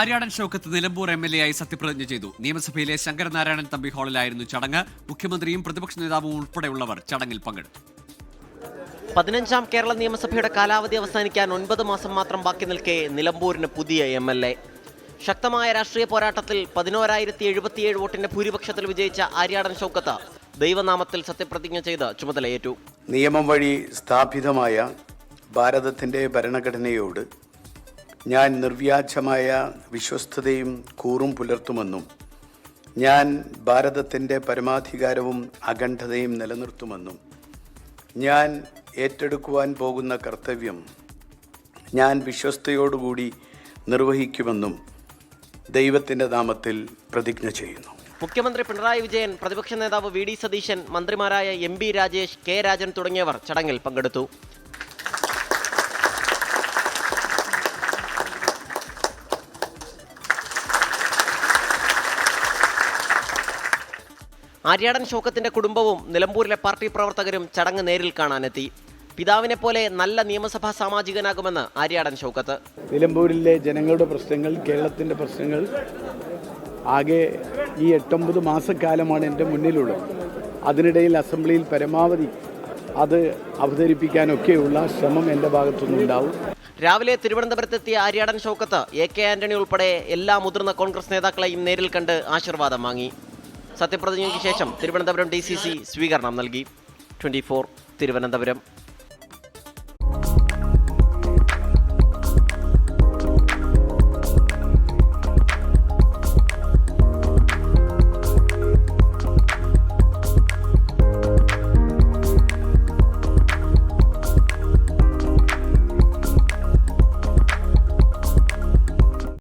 Aryadan Shoukath Nilambur MLA ആയി സത്യപ്രതിജ്ഞ ചെയ്തു. നിയമസഭയിലെ ശങ്കരനാരായണൻ തമ്പി ഹാളിലായിരുന്നു ചടങ്ങ്. മുഖ്യമന്ത്രിയും പ്രതിപക്ഷ നേതാവും ഉൾപ്പെടെയുള്ളവർ ചടങ്ങിൽ പങ്കെടുത്തു. 15ാം കേരള നിയമസഭയുടെ കാലാവധി അവസാനിക്കാൻ 9 മാസം മാത്രം ബാക്കി നിൽക്കെ നിലമ്പൂരിന് പുതിയ MLA. ശക്തമായ രാഷ്ട്രീയ പോരാട്ടത്തിൽ 11,077 വോട്ടിന്റെ ഭൂരിപക്ഷത്തിൽ വിജയിച്ച ആര്യാടൻ ഷൗക്കത്ത് ദൈവനാമത്തിൽ സത്യപ്രതിജ്ഞ ചെയ്ത് ചുമതലയേറ്റു. നിയമം വഴി സ്ഥാപിതമായ ഭാരതത്തിൻ്റെ ഭരണഘടനയോട് ഞാൻ നിർവ്യാജമായ വിശ്വസ്തതയും കൂറും പുലർത്തുമെന്നും ഞാൻ ഭാരതത്തിൻ്റെ പരമാധികാരവും അഖണ്ഡതയും നിലനിർത്തുമെന്നും ഞാൻ ഏറ്റെടുക്കുവാൻ പോകുന്ന കർത്തവ്യം ഞാൻ വിശ്വസ്തയോടുകൂടി നിർവഹിക്കുമെന്നും ദൈവത്തിൻ്റെ നാമത്തിൽ പ്രതിജ്ഞ ചെയ്യുന്നു. മുഖ്യമന്ത്രി പിണറായി വിജയൻ, പ്രതിപക്ഷ നേതാവ് VD സതീശൻ, മന്ത്രിമാരായ MB രാജേഷ്, K രാജൻ തുടങ്ങിയവർ ചടങ്ങിൽ പങ്കെടുത്തു. ആര്യാടൻ ഷൗക്കത്തിന്റെ കുടുംബവും നിലമ്പൂരിലെ പാർട്ടി പ്രവർത്തകരും ചടങ്ങ് നേരിൽ കാണാനെത്തി. പിതാവിനെ പോലെ നല്ല നിയമസഭാ സാമാജികനാകുമെന്ന് ആര്യാടൻ ഷൗക്കത്ത്. നിലമ്പൂരിലെ ജനങ്ങളുടെ പ്രശ്നങ്ങൾ, കേരളത്തിൻ്റെ പ്രശ്നങ്ങൾ ആകെ ഈ 8-9 മാസക്കാലമാണ് എൻ്റെ മുന്നിലുള്ളത്. അതിനിടയിൽ അസംബ്ലിയിൽ പരമാവധി അത് അവതരിപ്പിക്കാനൊക്കെയുള്ള ശ്രമം എൻ്റെ ഭാഗത്തുനിന്നുണ്ടാവും. രാവിലെ തിരുവനന്തപുരത്തെത്തിയ ആര്യാടൻ ഷൗക്കത്ത് AK ആന്റണി ഉൾപ്പെടെ എല്ലാ മുതിർന്ന കോൺഗ്രസ് നേതാക്കളെയും നേരിൽ കണ്ട് ആശീർവാദം വാങ്ങി. സത്യപ്രതിജ്ഞയ്ക്ക് ശേഷം തിരുവനന്തപുരം DCC സ്വീകരണം നൽകി. 24 തിരുവനന്തപുരം.